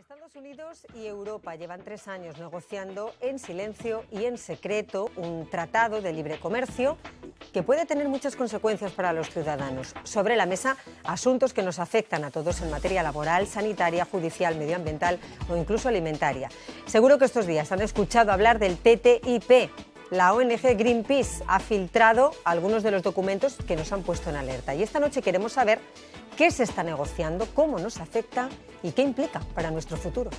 Estados Unidos y Europa llevan 3 años negociando en silencio y en secreto un tratado de libre comercio que puede tener muchas consecuencias para los ciudadanos. Sobre la mesa, asuntos que nos afectan a todos en materia laboral, sanitaria, judicial, medioambiental o incluso alimentaria. Seguro que estos días han escuchado hablar del TTIP. La ONG Greenpeace ha filtrado algunos de los documentos que nos han puesto en alerta. Y esta noche queremos saber qué se está negociando, cómo nos afecta y qué implica para nuestro futuro.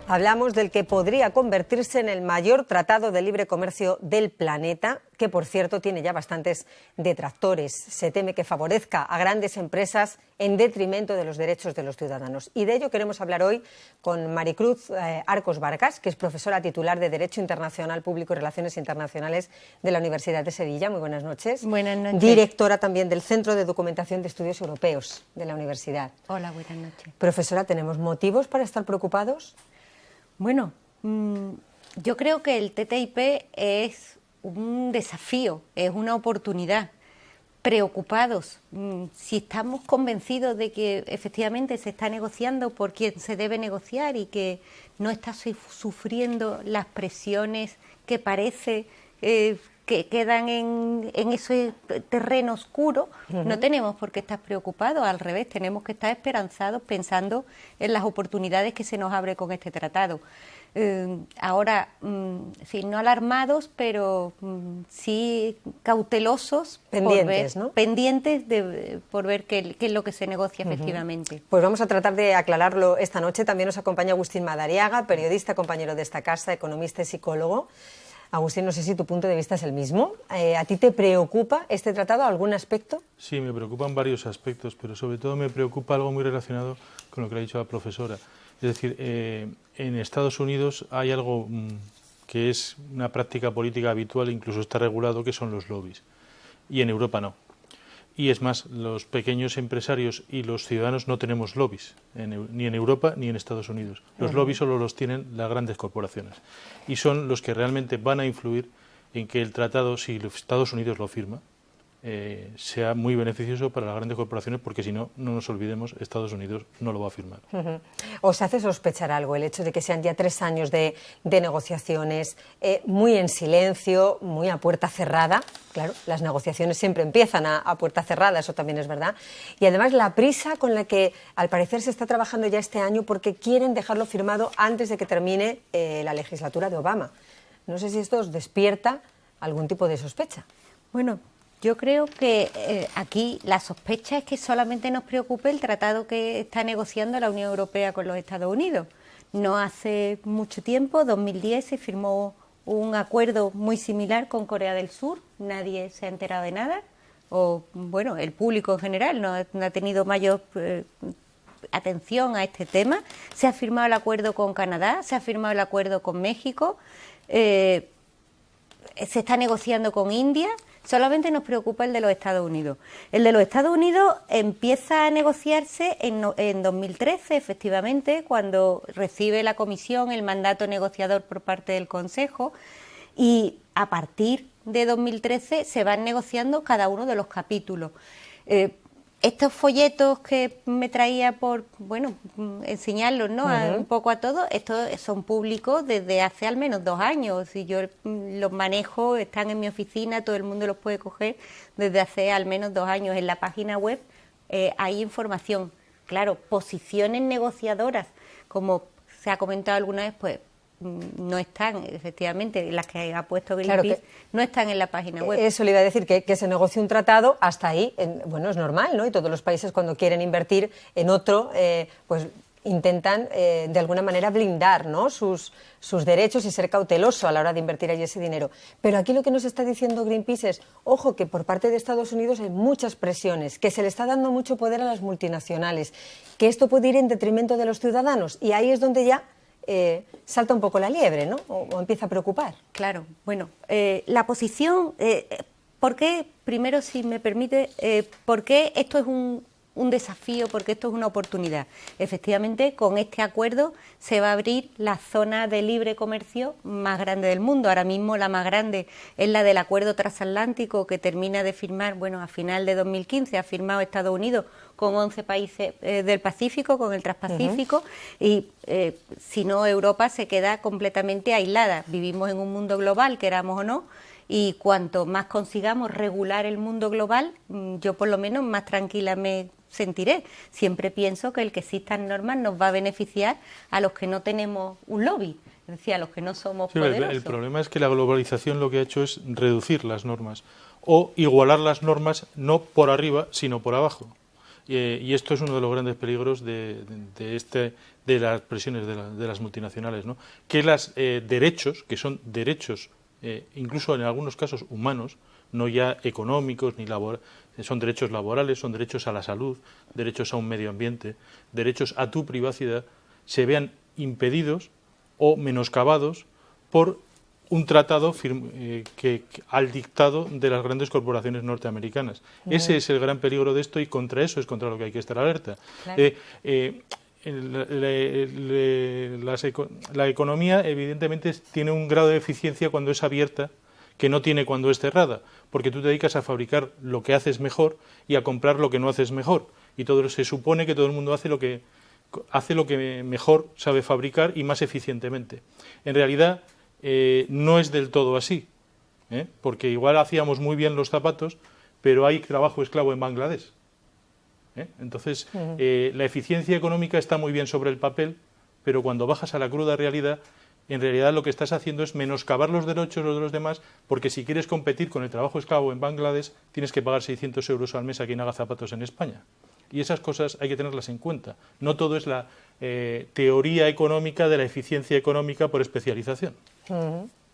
Hablamos del que podría convertirse en el mayor tratado de libre comercio del planeta, que por cierto tiene ya bastantes detractores. Se teme que favorezca a grandes empresas en detrimento de los derechos de los ciudadanos. Y de ello queremos hablar hoy con Maricruz Arcos Vargas, que es profesora titular de Derecho Internacional Público y Relaciones Internacionales de la Universidad de Sevilla. Muy buenas noches. Buenas noches. Directora también del Centro de Documentación de Estudios Europeos de la Universidad. Hola, buenas noches. Profesora, ¿tenemos motivos para estar preocupados? Bueno, yo creo que el TTIP es un desafío, es una oportunidad. Preocupados, si estamos convencidos de que efectivamente se está negociando por quien se debe negociar y que no está sufriendo las presiones que parece que quedan en ese terreno oscuro, no tenemos por qué estar preocupados, al revés, tenemos que estar esperanzados pensando en las oportunidades que se nos abre con este tratado. Ahora, sí, no alarmados, pero sí cautelosos, pendientes por ver qué es lo que se negocia efectivamente. Pues vamos a tratar de aclararlo esta noche. También nos acompaña Agustín Madariaga, periodista, compañero de esta casa, economista y psicólogo. Agustín, no sé si tu punto de vista es el mismo. ¿A ti te preocupa este tratado, algún aspecto? Sí, me preocupan varios aspectos, pero sobre todo me preocupa algo muy relacionado con lo que le ha dicho la profesora. Es decir, en Estados Unidos hay algo que es una práctica política habitual, incluso está regulado, que son los lobbies. Y en Europa no. Y es más, los pequeños empresarios y los ciudadanos no tenemos lobbies, ni en Europa ni en Estados Unidos. Los lobbies solo los tienen las grandes corporaciones. Y son los que realmente van a influir en que el tratado, si los Estados Unidos lo firma, sea muy beneficioso para las grandes corporaciones, porque si no, no nos olvidemos, Estados Unidos no lo va a firmar. ¿Os hace sospechar algo el hecho de que sean ya 3 años de negociaciones, muy en silencio, muy a puerta cerrada? Claro, las negociaciones siempre empiezan a puerta cerrada, eso también es verdad. Y además la prisa con la que al parecer se está trabajando ya este año porque quieren dejarlo firmado antes de que termine la legislatura de Obama. No sé si esto os despierta algún tipo de sospecha. Bueno, yo creo que aquí la sospecha es que solamente nos preocupe el tratado que está negociando la Unión Europea con los Estados Unidos. No hace mucho tiempo, 2010, se firmó un acuerdo muy similar con Corea del Sur. Nadie se ha enterado de nada, o bueno, el público en general no ha tenido mayor atención a este tema. Se ha firmado el acuerdo con Canadá, se ha firmado el acuerdo con México, se está negociando con India. Solamente nos preocupa el de los Estados Unidos. El de los Estados Unidos empieza a negociarse en 2013, efectivamente, cuando recibe la Comisión el mandato negociador por parte del Consejo, y a partir de 2013 se van negociando cada uno de los capítulos. Estos folletos que me traía por, bueno, enseñarlos, ¿no? Un poco a todos, estos son públicos desde hace al menos 2 años. Y yo los manejo, están en mi oficina, todo el mundo los puede coger desde hace al menos 2 años. En la página web hay información. Claro, posiciones negociadoras, como se ha comentado alguna vez, pues no están, efectivamente, las que ha puesto Greenpeace, no están en la página web. Eso le iba a decir, que se negocie un tratado, hasta ahí, bueno, es normal, ¿no? Y todos los países cuando quieren invertir en otro, pues intentan de alguna manera blindar, ¿no?, sus derechos y ser cauteloso a la hora de invertir allí ese dinero. Pero aquí lo que nos está diciendo Greenpeace es, ojo, que por parte de Estados Unidos hay muchas presiones, que se le está dando mucho poder a las multinacionales, que esto puede ir en detrimento de los ciudadanos, y ahí es donde ya salta un poco la liebre, ¿no? O empieza a preocupar. Claro, bueno, la posición ¿por qué, primero, si me permite, por qué esto es un desafío, porque esto es una oportunidad? Efectivamente, con este acuerdo se va a abrir la zona de libre comercio más grande del mundo. Ahora mismo la más grande es la del acuerdo transatlántico que termina de firmar, bueno, a final de 2015 ha firmado Estados Unidos con 11 países del Pacífico, con el Transpacífico, y si no, Europa se queda completamente aislada. Vivimos en un mundo global, queramos o no, y cuanto más consigamos regular el mundo global, yo por lo menos más tranquila me sentiré. Siempre pienso que el que existan normas nos va a beneficiar a los que no tenemos un lobby, es decir, a los que no somos poderosos. El problema es que la globalización lo que ha hecho es reducir las normas o igualar las normas no por arriba, sino por abajo. Y esto es uno de los grandes peligros de las presiones de las multinacionales, ¿no? Que los derechos, que son derechos incluso en algunos casos humanos, no ya económicos ni laborales, son derechos laborales, son derechos a la salud, derechos a un medio ambiente, derechos a tu privacidad, se vean impedidos o menoscabados por un tratado al dictado de las grandes corporaciones norteamericanas. Ese es el gran peligro de esto y contra eso es contra lo que hay que estar alerta. Claro. La economía evidentemente tiene un grado de eficiencia cuando es abierta que no tiene cuando es cerrada, porque tú te dedicas a fabricar lo que haces mejor y a comprar lo que no haces mejor, y se supone que todo el mundo hace lo que mejor sabe fabricar y más eficientemente. En realidad no es del todo así, porque igual hacíamos muy bien los zapatos, pero hay trabajo esclavo en Bangladesh. Entonces, la eficiencia económica está muy bien sobre el papel, pero cuando bajas a la cruda realidad, en realidad lo que estás haciendo es menoscabar los derechos de los demás, porque si quieres competir con el trabajo esclavo en Bangladesh, tienes que pagar 600 euros al mes a quien haga zapatos en España. Y esas cosas hay que tenerlas en cuenta. No todo es la teoría económica de la eficiencia económica por especialización.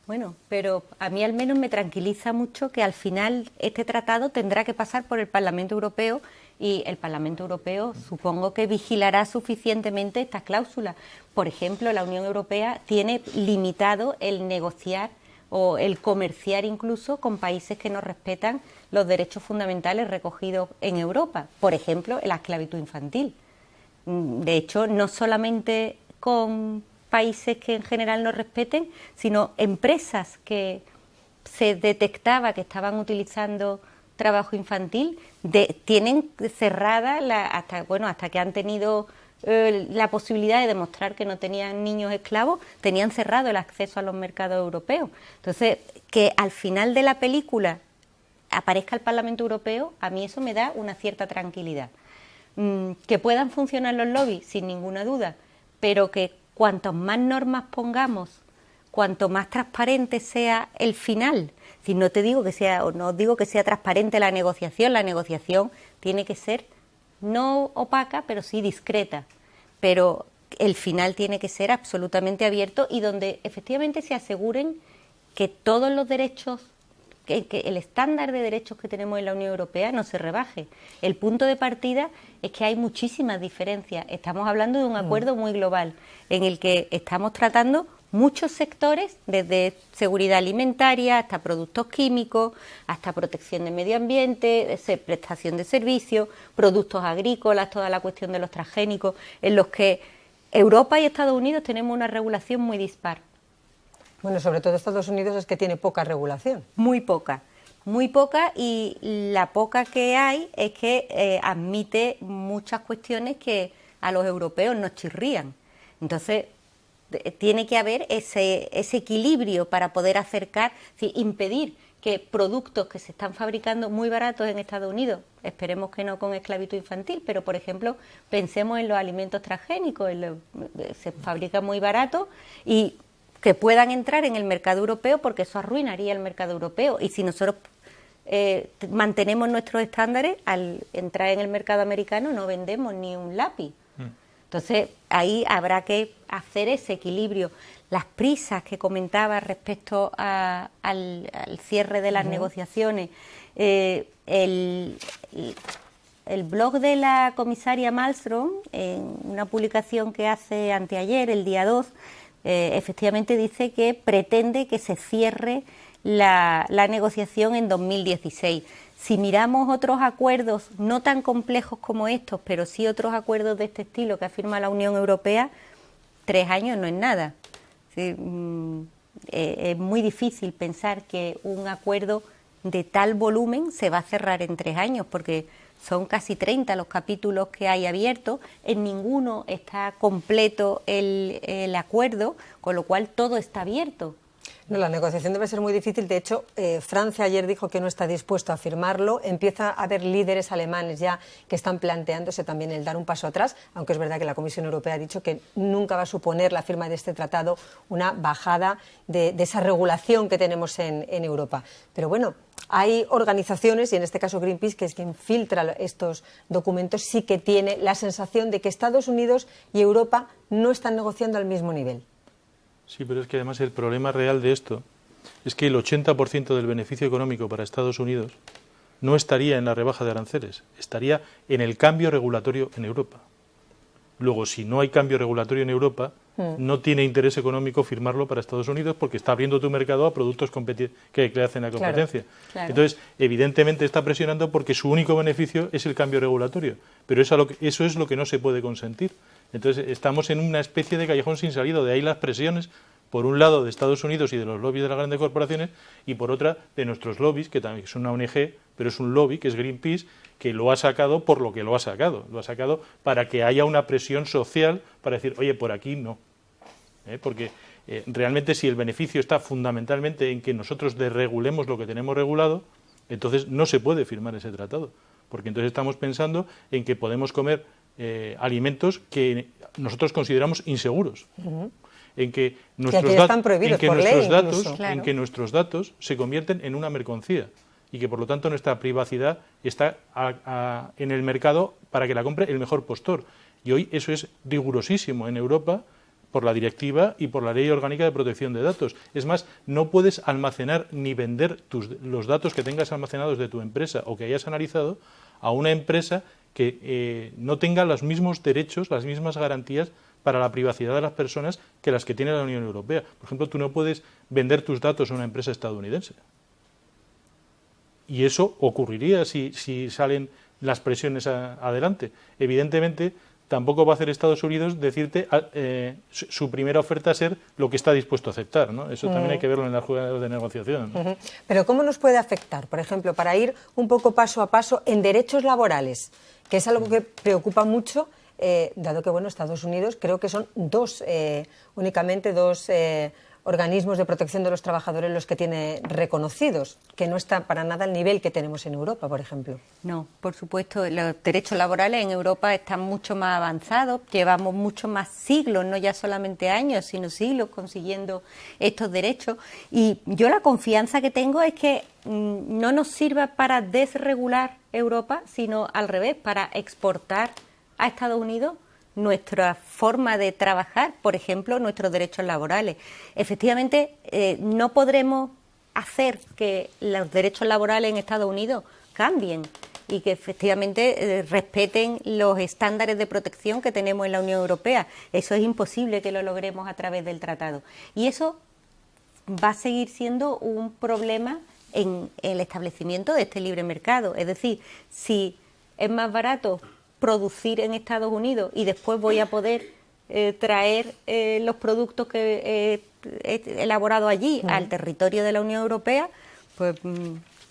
Bueno, pero a mí al menos me tranquiliza mucho que al final este tratado tendrá que pasar por el Parlamento Europeo y el Parlamento Europeo supongo que vigilará suficientemente estas cláusulas. Por ejemplo, la Unión Europea tiene limitado el negociar o el comerciar incluso con países que no respetan los derechos fundamentales recogidos en Europa. Por ejemplo, la esclavitud infantil. De hecho, no solamente con países que en general no respeten, sino empresas que se detectaba que estaban utilizando trabajo infantil, tienen cerrada hasta que han tenido la posibilidad de demostrar que no tenían niños esclavos, tenían cerrado el acceso a los mercados europeos. Entonces, que al final de la película aparezca el Parlamento Europeo, a mí eso me da una cierta tranquilidad. Que puedan funcionar los lobbies, sin ninguna duda, pero que cuantas más normas pongamos, cuanto más transparente sea el final. Si no te digo que sea, o no digo que sea transparente la negociación tiene que ser no opaca, pero sí discreta. Pero el final tiene que ser absolutamente abierto y donde efectivamente se aseguren que todos los derechos, que el estándar de derechos que tenemos en la Unión Europea no se rebaje. El punto de partida es que hay muchísimas diferencias. Estamos hablando de un acuerdo muy global en el que estamos tratando muchos sectores, desde seguridad alimentaria hasta productos químicos, hasta protección del medio ambiente, prestación de servicios, productos agrícolas, toda la cuestión de los transgénicos, en los que Europa y Estados Unidos tenemos una regulación muy dispar. Bueno, sobre todo Estados Unidos es que tiene poca regulación. Muy poca, y la poca que hay es que admite muchas cuestiones que a los europeos nos chirrían. Entonces, tiene que haber ese equilibrio para poder acercar, impedir que productos que se están fabricando muy baratos en Estados Unidos, esperemos que no con esclavitud infantil, pero por ejemplo pensemos en los alimentos transgénicos, se fabrican muy baratos y que puedan entrar en el mercado europeo porque eso arruinaría el mercado europeo y si nosotros mantenemos nuestros estándares, al entrar en el mercado americano no vendemos ni un lápiz. Entonces, ahí habrá que hacer ese equilibrio. Las prisas que comentaba respecto al cierre de las negociaciones, el blog de la comisaria Malmström, en una publicación que hace anteayer, el día 2, efectivamente dice que pretende que se cierre la negociación en 2016. Si miramos otros acuerdos, no tan complejos como estos, pero sí otros acuerdos de este estilo que ha firmado la Unión Europea, 3 años no es nada. Es muy difícil pensar que un acuerdo de tal volumen se va a cerrar en 3 años, porque son casi 30 los capítulos que hay abiertos, en ninguno está completo el acuerdo, con lo cual todo está abierto. No, la negociación debe ser muy difícil. De hecho, Francia ayer dijo que no está dispuesto a firmarlo. Empieza a haber líderes alemanes ya que están planteándose también el dar un paso atrás, aunque es verdad que la Comisión Europea ha dicho que nunca va a suponer la firma de este tratado una bajada de esa regulación que tenemos en Europa. Pero bueno, hay organizaciones, y en este caso Greenpeace, que es quien filtra estos documentos, sí que tiene la sensación de que Estados Unidos y Europa no están negociando al mismo nivel. Sí, pero es que además el problema real de esto es que el 80% del beneficio económico para Estados Unidos no estaría en la rebaja de aranceles, estaría en el cambio regulatorio en Europa. Luego, si no hay cambio regulatorio en Europa, no tiene interés económico firmarlo para Estados Unidos porque está abriendo tu mercado a productos que le hacen la competencia. Claro. Entonces, evidentemente está presionando porque su único beneficio es el cambio regulatorio, pero eso es lo que no se puede consentir. Entonces, estamos en una especie de callejón sin salida, de ahí las presiones, por un lado de Estados Unidos y de los lobbies de las grandes corporaciones, y por otra de nuestros lobbies, que también son una ONG, pero es un lobby, que es Greenpeace, que lo ha sacado por lo que lo ha sacado. Lo ha sacado para que haya una presión social para decir, oye, por aquí no. Porque realmente si el beneficio está fundamentalmente en que nosotros desregulemos lo que tenemos regulado, entonces no se puede firmar ese tratado. Porque entonces estamos pensando en que podemos comer alimentos que nosotros consideramos inseguros. En que nuestros datos se convierten en una mercancía y que por lo tanto nuestra privacidad está en el mercado para que la compre el mejor postor. Y hoy eso es rigurosísimo en Europa por la directiva y por la Ley Orgánica de Protección de Datos. Es más, no puedes almacenar ni vender los datos que tengas almacenados de tu empresa o que hayas analizado a una empresa que no tenga los mismos derechos, las mismas garantías para la privacidad de las personas que las que tiene la Unión Europea. Por ejemplo, tú no puedes vender tus datos a una empresa estadounidense. Y eso ocurriría si salen las presiones adelante. Evidentemente, tampoco va a hacer Estados Unidos decirte su primera oferta ser lo que está dispuesto a aceptar, ¿no? Eso también hay que verlo en las jugadas de negociación, ¿no? Pero ¿cómo nos puede afectar, por ejemplo, para ir un poco paso a paso en derechos laborales, que es algo que preocupa mucho, dado que, bueno, Estados Unidos creo que son únicamente dos organismos de protección de los trabajadores los que tiene reconocidos, que no está para nada al nivel que tenemos en Europa, por ejemplo. No, por supuesto, los derechos laborales en Europa están mucho más avanzados, llevamos mucho más siglos, no ya solamente años, sino siglos consiguiendo estos derechos, y yo la confianza que tengo es que no nos sirva para desregular Europa, sino al revés, para exportar a Estados Unidos nuestra forma de trabajar, por ejemplo, nuestros derechos laborales. Efectivamente, no podremos hacer que los derechos laborales en Estados Unidos cambien y que efectivamente respeten los estándares de protección que tenemos en la Unión Europea. Eso es imposible que lo logremos a través del tratado. Y eso va a seguir siendo un problema en el establecimiento de este libre mercado. Es decir, si es más barato producir en Estados Unidos y después voy a poder traer los productos que he elaborado allí al territorio de la Unión Europea, pues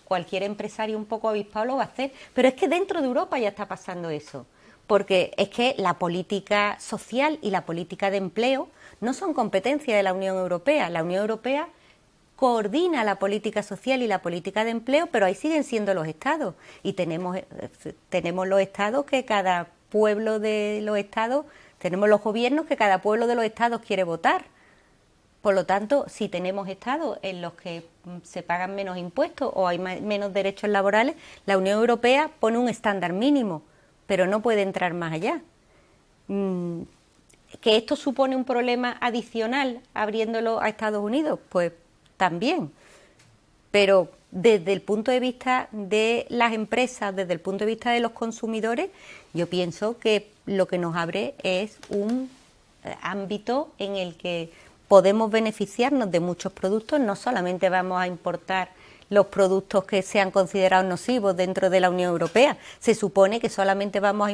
cualquier empresario un poco avispado lo va a hacer. Pero es que dentro de Europa ya está pasando eso, porque es que la política social y la política de empleo no son competencia de la Unión Europea. La Unión Europea coordina la política social y la política de empleo, pero ahí siguen siendo los Estados. Y tenemos los Estados que cada pueblo de los Estados, tenemos los gobiernos que cada pueblo de los Estados quiere votar. Por lo tanto, si tenemos Estados en los que se pagan menos impuestos o hay menos derechos laborales, la Unión Europea pone un estándar mínimo, pero no puede entrar más allá. ¿Que esto supone un problema adicional abriéndolo a Estados Unidos? Pues también, pero desde el punto de vista de las empresas, desde el punto de vista de los consumidores, yo pienso que lo que nos abre es un ámbito en el que podemos beneficiarnos de muchos productos, no solamente vamos a importar los productos que sean considerados nocivos dentro de la Unión Europea, se supone que solamente vamos a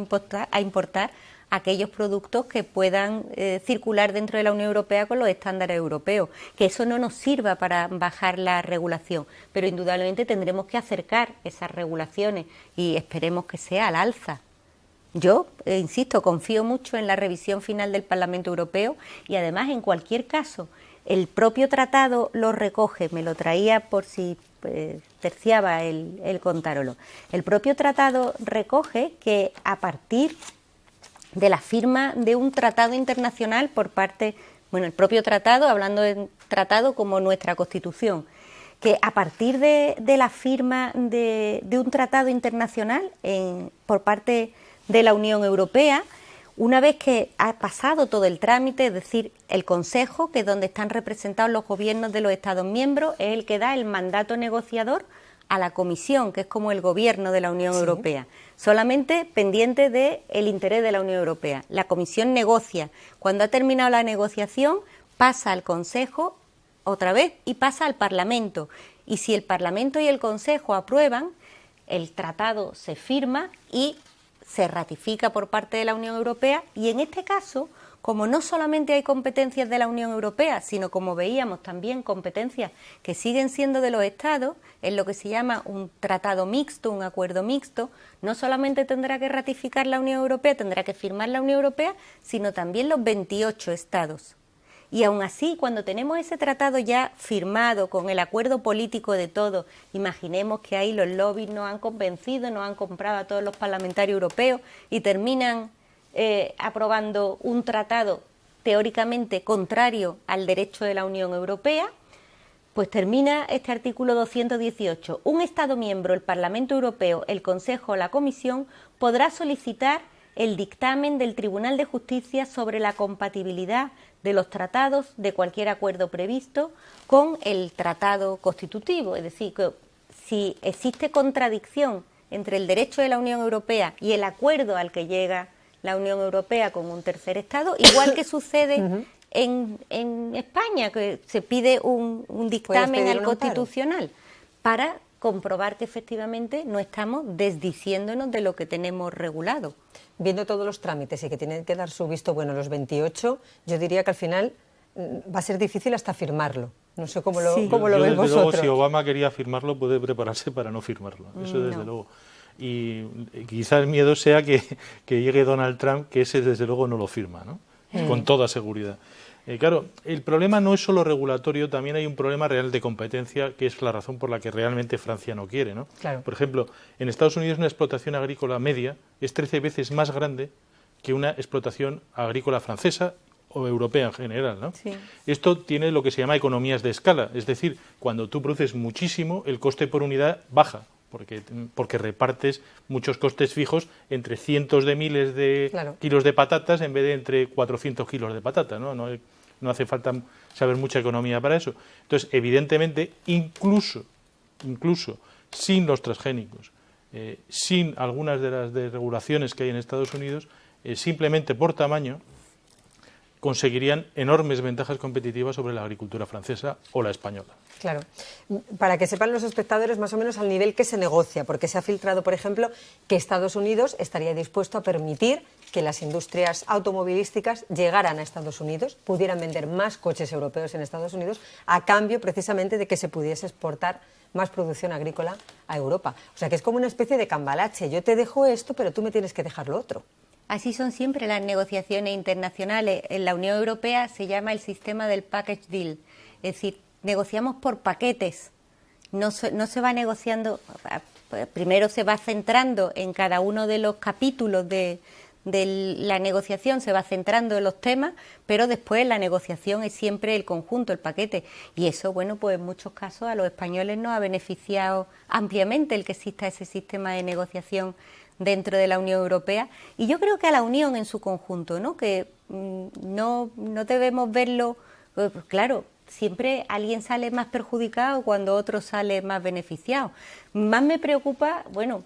importar aquellos productos que puedan circular dentro de la Unión Europea con los estándares europeos, que eso no nos sirva para bajar la regulación, pero indudablemente tendremos que acercar esas regulaciones y esperemos que sea al alza. Yo, insisto, confío mucho en la revisión final del Parlamento Europeo y además, en cualquier caso, el propio tratado lo recoge, me lo traía por si terciaba el contárolo. El propio tratado recoge que a partir de la firma de un tratado internacional por parte, el propio tratado, hablando de tratado como nuestra Constitución, que a partir de la firma de un tratado internacional por parte de la Unión Europea, una vez que ha pasado todo el trámite, es decir, el Consejo, que es donde están representados los gobiernos de los Estados miembros, es el que da el mandato negociador a la Comisión, que es como el gobierno de la Unión Europea, solamente pendiente del interés de la Unión Europea. La Comisión negocia. Cuando ha terminado la negociación, pasa al Consejo otra vez y pasa al Parlamento. Y si el Parlamento y el Consejo aprueban, el tratado se firma y se ratifica por parte de la Unión Europea, y en este caso, como no solamente hay competencias de la Unión Europea, sino, como veíamos, también competencias que siguen siendo de los Estados, en lo que se llama un tratado mixto, un acuerdo mixto, no solamente tendrá que ratificar la Unión Europea, tendrá que firmar la Unión Europea, sino también los 28 Estados. Y aún así, cuando tenemos ese tratado ya firmado, con el acuerdo político de todos, imaginemos que ahí los lobbies nos han convencido, nos han comprado a todos los parlamentarios europeos y terminan aprobando un tratado teóricamente contrario al derecho de la Unión Europea, pues termina este artículo 218. Un Estado miembro, el Parlamento Europeo, el Consejo o la Comisión podrá solicitar el dictamen del Tribunal de Justicia sobre la compatibilidad de los tratados de cualquier acuerdo previsto con el tratado constitutivo. Es decir, que si existe contradicción entre el derecho de la Unión Europea y el acuerdo al que llega la Unión Europea con un tercer Estado, igual que sucede en España, que se pide un dictamen al Constitucional para comprobar que efectivamente no estamos desdiciéndonos de lo que tenemos regulado. Viendo todos los trámites y que tienen que dar su visto bueno los 28, yo diría que al final va a ser difícil hasta firmarlo. No sé cómo lo veis vosotros. Luego, si Obama quería firmarlo, puede prepararse para no firmarlo. Eso desde luego. Y quizá el miedo sea que llegue Donald Trump, que ese desde luego no lo firma, ¿no? Con toda seguridad. Claro, el problema no es solo regulatorio, también hay un problema real de competencia, que es la razón por la que realmente Francia no quiere, ¿no? Claro. Por ejemplo, en Estados Unidos una explotación agrícola media es 13 veces más grande que una explotación agrícola francesa o europea en general, ¿no? Sí. Esto tiene lo que se llama economías de escala, es decir, cuando tú produces muchísimo, el coste por unidad baja, porque repartes muchos costes fijos entre cientos de miles de kilos de patatas en vez de entre 400 kilos de patata, ¿no? No hace falta saber mucha economía para eso. Entonces, evidentemente, incluso sin los transgénicos, sin algunas de las desregulaciones que hay en Estados Unidos, simplemente por tamaño, conseguirían enormes ventajas competitivas sobre la agricultura francesa o la española. Claro. Para que sepan los espectadores más o menos al nivel que se negocia, porque se ha filtrado, por ejemplo, que Estados Unidos estaría dispuesto a permitir que las industrias automovilísticas llegaran a Estados Unidos, pudieran vender más coches europeos en Estados Unidos, a cambio precisamente de que se pudiese exportar más producción agrícola a Europa. O sea que es como una especie de cambalache. Yo te dejo esto, pero tú me tienes que dejar lo otro. Así son siempre las negociaciones internacionales. En la Unión Europea se llama el sistema del package deal, es decir, negociamos por paquetes, no se va negociando, primero se va centrando en cada uno de los capítulos de la negociación, se va centrando en los temas, pero después la negociación es siempre el conjunto, el paquete, y eso, bueno, pues en muchos casos a los españoles nos ha beneficiado ampliamente el que exista ese sistema de negociación dentro de la Unión Europea, y yo creo que a la Unión en su conjunto, ¿no? Que no debemos verlo, claro, siempre alguien sale más perjudicado cuando otro sale más beneficiado. Más me preocupa, bueno,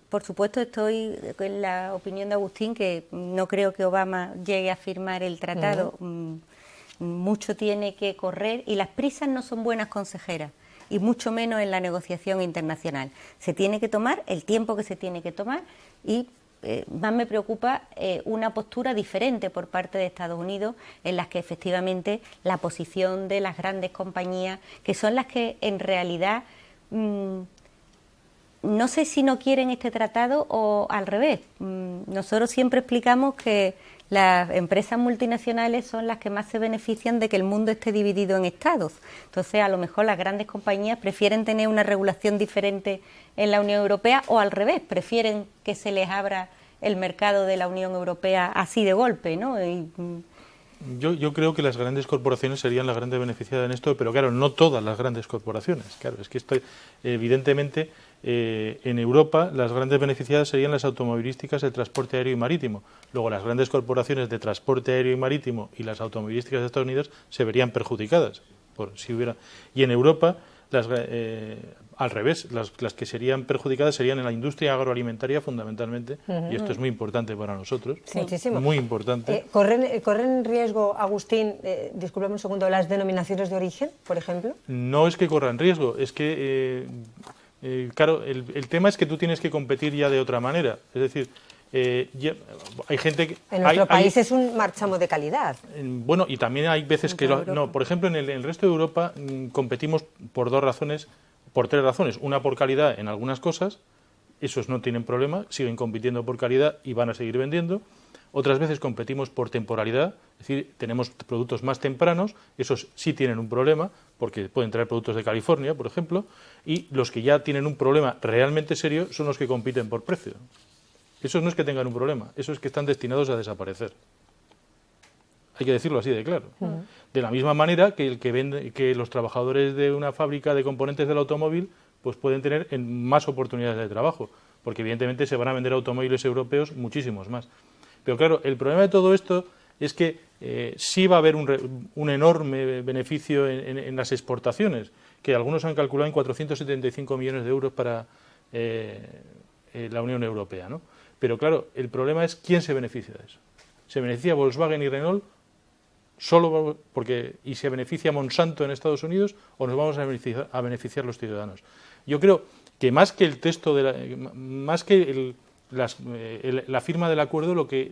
por supuesto estoy en la opinión de Agustín, que no creo que Obama llegue a firmar el tratado. mucho tiene que correr y las prisas no son buenas consejeras, y mucho menos en la negociación internacional. Se tiene que tomar el tiempo que se tiene que tomar y más me preocupa una postura diferente por parte de Estados Unidos, en las que efectivamente la posición de las grandes compañías, que son las que en realidad no sé si no quieren este tratado o al revés. Nosotros siempre explicamos que las empresas multinacionales son las que más se benefician de que el mundo esté dividido en estados. Entonces, a lo mejor las grandes compañías prefieren tener una regulación diferente en la Unión Europea o al revés, prefieren que se les abra el mercado de la Unión Europea así de golpe, ¿no? Yo creo que las grandes corporaciones serían las grandes beneficiadas en esto, pero claro, no todas las grandes corporaciones. Claro, es que esto, evidentemente, en Europa las grandes beneficiadas serían las automovilísticas, el transporte aéreo y marítimo. Luego las grandes corporaciones de transporte aéreo y marítimo y las automovilísticas de Estados Unidos se verían perjudicadas. Y en Europa, al revés, las que serían perjudicadas serían en la industria agroalimentaria fundamentalmente, y esto es muy importante para nosotros. Sí. Muchísimo. Muy importante. ¿Corren riesgo, Agustín, discúlpame un segundo, las denominaciones de origen, por ejemplo? No es que corran riesgo, es que, claro, el tema es que tú tienes que competir ya de otra manera. Es decir, hay gente que... En nuestro país es un marchamo de calidad. Bueno, y también hay veces que... No, por ejemplo, en el resto de Europa competimos por tres razones. Una, por calidad en algunas cosas, esos no tienen problema, siguen compitiendo por calidad y van a seguir vendiendo. Otras veces competimos por temporalidad, es decir, tenemos productos más tempranos, esos sí tienen un problema, porque pueden traer productos de California, por ejemplo, y los que ya tienen un problema realmente serio son los que compiten por precio. Esos no es que tengan un problema, esos es que están destinados a desaparecer. Hay que decirlo así de claro. De la misma manera que los trabajadores de una fábrica de componentes del automóvil pues pueden tener más oportunidades de trabajo, porque evidentemente se van a vender automóviles europeos muchísimos más. Pero claro, el problema de todo esto es que sí va a haber un enorme beneficio en las exportaciones, que algunos han calculado en 475 millones de euros para la Unión Europea, ¿no? Pero claro, el problema es quién se beneficia de eso. ¿Se beneficia Volkswagen y Renault solo y se beneficia Monsanto en Estados Unidos, o nos vamos a beneficiar los ciudadanos? Yo creo que más que el texto, más que la firma del acuerdo, lo que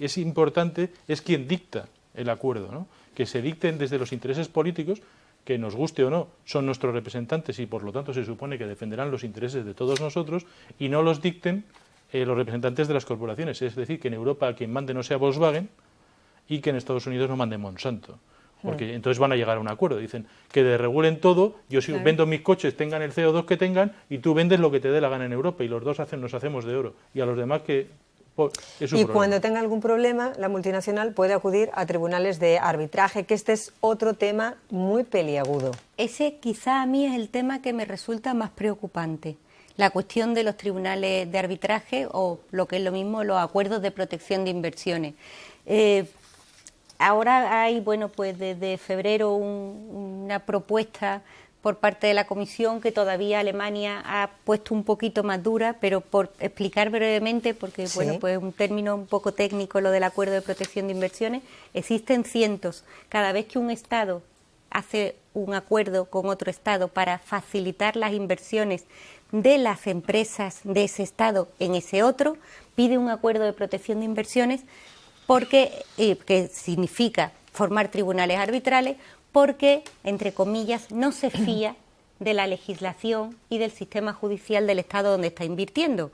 es importante es quien dicta el acuerdo, ¿no? Que se dicten desde los intereses políticos, que nos guste o no, son nuestros representantes y por lo tanto se supone que defenderán los intereses de todos nosotros, y no los dicten los representantes de las corporaciones. Es decir, que en Europa quien mande no sea Volkswagen y que en Estados Unidos no mande Monsanto. Porque entonces van a llegar a un acuerdo. Dicen que desregulen todo, yo si vendo mis coches, tengan el CO2 que tengan, y tú vendes lo que te dé la gana en Europa, y los dos nos hacemos de oro. Y a los demás que... es un problema. Cuando tenga algún problema, la multinacional puede acudir a tribunales de arbitraje, que este es otro tema muy peliagudo. Ese quizá a mí es el tema que me resulta más preocupante. La cuestión de los tribunales de arbitraje, o lo que es lo mismo, los acuerdos de protección de inversiones. Ahora hay, bueno, pues desde febrero una propuesta por parte de la Comisión que todavía Alemania ha puesto un poquito más dura, pero por explicar brevemente, porque sí, bueno, pues un término un poco técnico lo del acuerdo de protección de inversiones, existen cientos. Cada vez que un Estado hace un acuerdo con otro Estado para facilitar las inversiones de las empresas de ese Estado en ese otro, pide un acuerdo de protección de inversiones porque que significa formar tribunales arbitrales, porque, entre comillas, no se fía de la legislación y del sistema judicial del Estado donde está invirtiendo.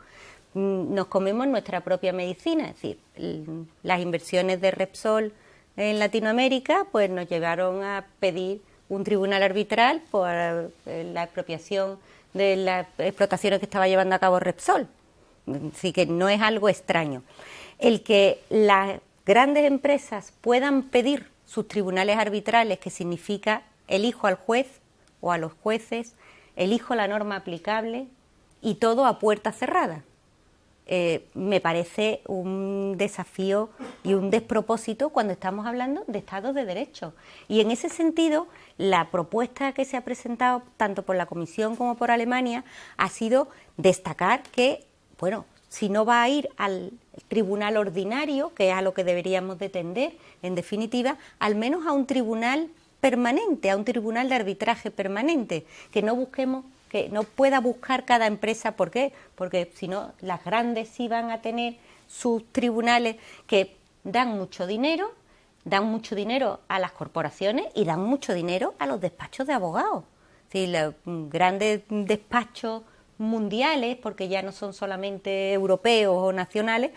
Nos comemos nuestra propia medicina, es decir, las inversiones de Repsol en Latinoamérica pues nos llevaron a pedir un tribunal arbitral por la expropiación de las explotaciones que estaba llevando a cabo Repsol. Así que no es algo extraño. El que las grandes empresas puedan pedir sus tribunales arbitrales, que significa elijo al juez o a los jueces, elijo la norma aplicable y todo a puerta cerrada. Me parece un desafío y un despropósito cuando estamos hablando de Estados de Derecho. Y en ese sentido, la propuesta que se ha presentado tanto por la Comisión como por Alemania ha sido destacar que, bueno, si no va a ir al tribunal ordinario, que es a lo que deberíamos de tender, en definitiva, al menos a un tribunal permanente, a un tribunal de arbitraje permanente, que no busquemos, que no pueda buscar cada empresa. ¿Por qué? Porque si no, las grandes sí van a tener sus tribunales que dan mucho dinero a las corporaciones y dan mucho dinero a los despachos de abogados. Sí, los grandes despachos mundiales, porque ya no son solamente europeos o nacionales,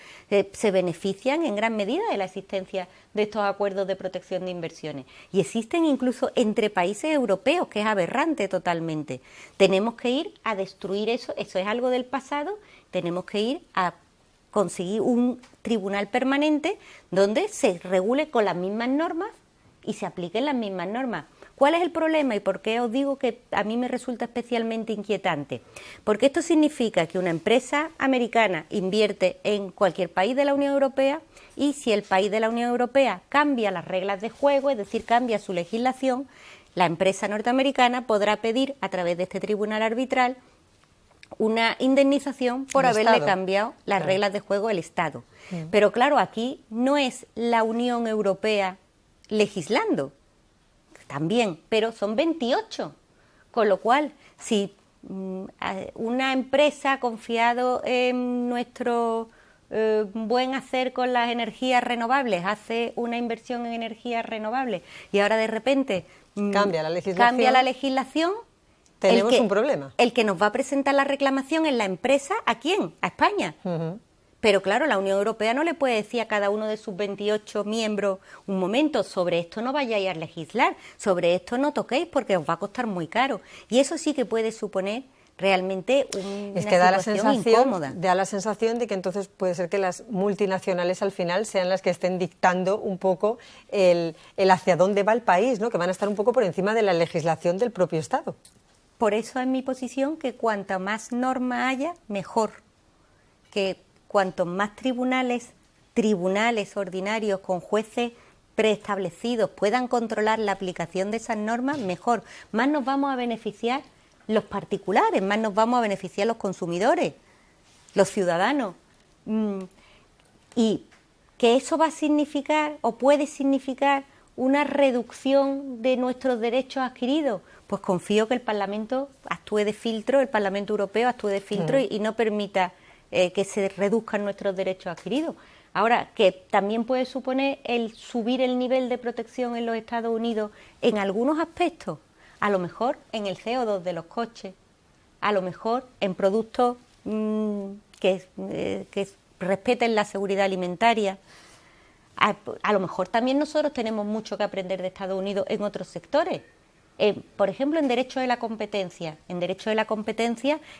se benefician en gran medida de la existencia de estos acuerdos de protección de inversiones. Y existen incluso entre países europeos, que es aberrante totalmente. Tenemos que ir a destruir eso es algo del pasado, tenemos que ir a conseguir un tribunal permanente donde se regule con las mismas normas y se apliquen las mismas normas. ¿Cuál es el problema y por qué os digo que a mí me resulta especialmente inquietante? Porque esto significa que una empresa americana invierte en cualquier país de la Unión Europea y si el país de la Unión Europea cambia las reglas de juego, es decir, cambia su legislación, la empresa norteamericana podrá pedir a través de este tribunal arbitral una indemnización por haberle cambiado las reglas de juego el Estado. Pero claro, aquí no es la Unión Europea legislando, también, pero son 28, con lo cual, si una empresa ha confiado en nuestro buen hacer con las energías renovables, hace una inversión en energías renovables y ahora de repente cambia la legislación, tenemos un problema. El que nos va a presentar la reclamación es la empresa, ¿a quién? A España. Pero claro, la Unión Europea no le puede decir a cada uno de sus 28 miembros, un momento, sobre esto no vayáis a legislar, sobre esto no toquéis porque os va a costar muy caro. Y eso sí que puede suponer realmente una situación incómoda. Da la sensación de que entonces puede ser que las multinacionales al final sean las que estén dictando un poco el hacia dónde va el país, ¿no? Que van a estar un poco por encima de la legislación del propio Estado. Por eso es mi posición que cuanta más norma haya, mejor. Que cuantos más tribunales ordinarios con jueces preestablecidos puedan controlar la aplicación de esas normas, mejor. Más nos vamos a beneficiar los particulares, más nos vamos a beneficiar los consumidores, los ciudadanos. Y que eso va a significar o puede significar una reducción de nuestros derechos adquiridos. Pues confío que el Parlamento actúe de filtro, el Parlamento Europeo actúe de filtro y no permita que se reduzcan nuestros derechos adquiridos. Ahora, que también puede suponer el subir el nivel de protección en los Estados Unidos en algunos aspectos, a lo mejor en el CO2 de los coches, a lo mejor en productos que respeten la seguridad alimentaria. A lo mejor también nosotros tenemos mucho que aprender de Estados Unidos en otros sectores. Por ejemplo, en derecho de la competencia,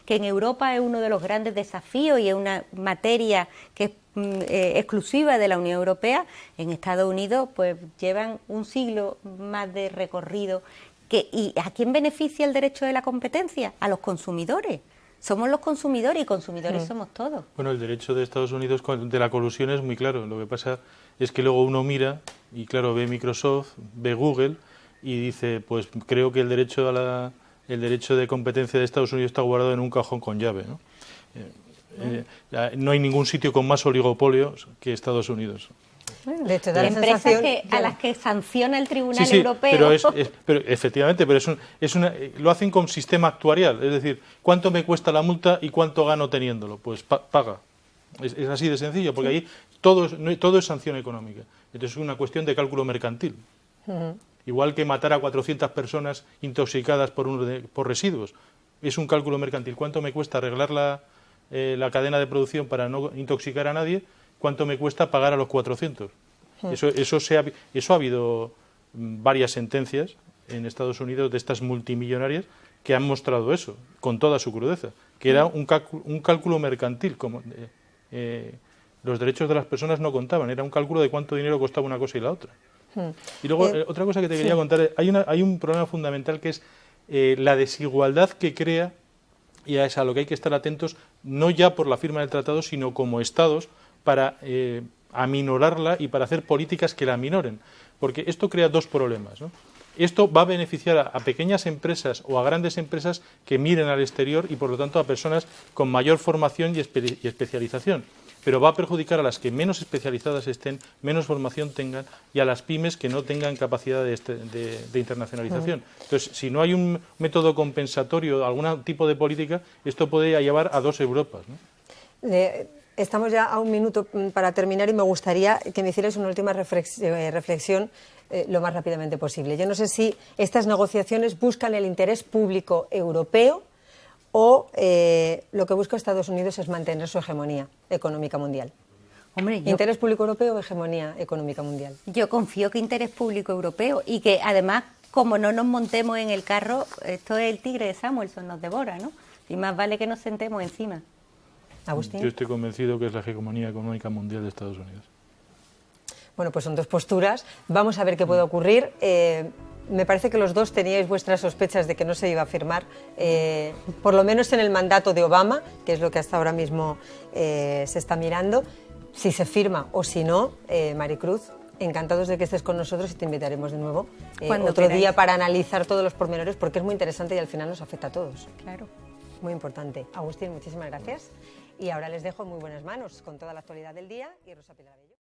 que en Europa es uno de los grandes desafíos y es una materia que es exclusiva de la Unión Europea. En Estados Unidos pues llevan un siglo más de recorrido. ¿Y a quién beneficia el derecho de la competencia? A los consumidores. Somos los consumidores y consumidores somos todos. Bueno, el derecho de Estados Unidos de la colusión es muy claro. Lo que pasa es que luego uno mira y claro, ve Microsoft, ve Google y dice, pues creo que el derecho de competencia de Estados Unidos está guardado en un cajón con llave, ¿no? No hay ningún sitio con más oligopolios que Estados Unidos. Bueno, de hecho, da la empresas a las que sanciona el Tribunal Europeo. Pero efectivamente, lo hacen con sistema actuarial, es decir, ¿cuánto me cuesta la multa y cuánto gano teniéndolo? Pues paga. Es así de sencillo, porque ahí todo es sanción económica. Entonces es una cuestión de cálculo mercantil. Igual que matar a 400 personas intoxicadas por residuos. Es un cálculo mercantil. ¿Cuánto me cuesta arreglar la cadena de producción para no intoxicar a nadie? ¿Cuánto me cuesta pagar a los 400? Eso ha habido varias sentencias en Estados Unidos de estas multimillonarias que han mostrado eso, con toda su crudeza, que era un cálculo mercantil. Los derechos de las personas no contaban, era un cálculo de cuánto dinero costaba una cosa y la otra. Y luego, otra cosa que te quería contar, hay un problema fundamental que es la desigualdad que crea, y es a lo que hay que estar atentos, no ya por la firma del tratado, sino como Estados, para aminorarla y para hacer políticas que la aminoren. Porque esto crea dos problemas, ¿no? Esto va a beneficiar a pequeñas empresas o a grandes empresas que miren al exterior y, por lo tanto, a personas con mayor formación y especialización. Pero va a perjudicar a las que menos especializadas estén, menos formación tengan, y a las pymes que no tengan capacidad de internacionalización. Entonces, si no hay un método compensatorio, algún tipo de política, esto puede llevar a dos Europas, ¿no? Estamos ya a un minuto para terminar y me gustaría que me hicierais una última reflexión lo más rápidamente posible. Yo no sé si estas negociaciones buscan el interés público europeo o lo que busca Estados Unidos es mantener su hegemonía económica mundial. Hombre, ¿Interés público europeo o hegemonía económica mundial? Yo confío que interés público europeo y que además, como no nos montemos en el carro, esto es el tigre de Samuelson, nos devora, ¿no? Y más vale que nos sentemos encima. Agustín. Yo estoy convencido que es la hegemonía económica mundial de Estados Unidos. Bueno, pues son dos posturas. Vamos a ver qué puede ocurrir. Me parece que los dos teníais vuestras sospechas de que no se iba a firmar, por lo menos en el mandato de Obama, que es lo que hasta ahora mismo se está mirando. Si se firma o si no, Maricruz, encantados de que estés con nosotros y te invitaremos de nuevo otro día para analizar todos los pormenores, porque es muy interesante y al final nos afecta a todos. Claro. Muy importante. Agustín, muchísimas gracias. Y ahora les dejo en muy buenas manos con toda la actualidad del día y Rosa Pilar Abello.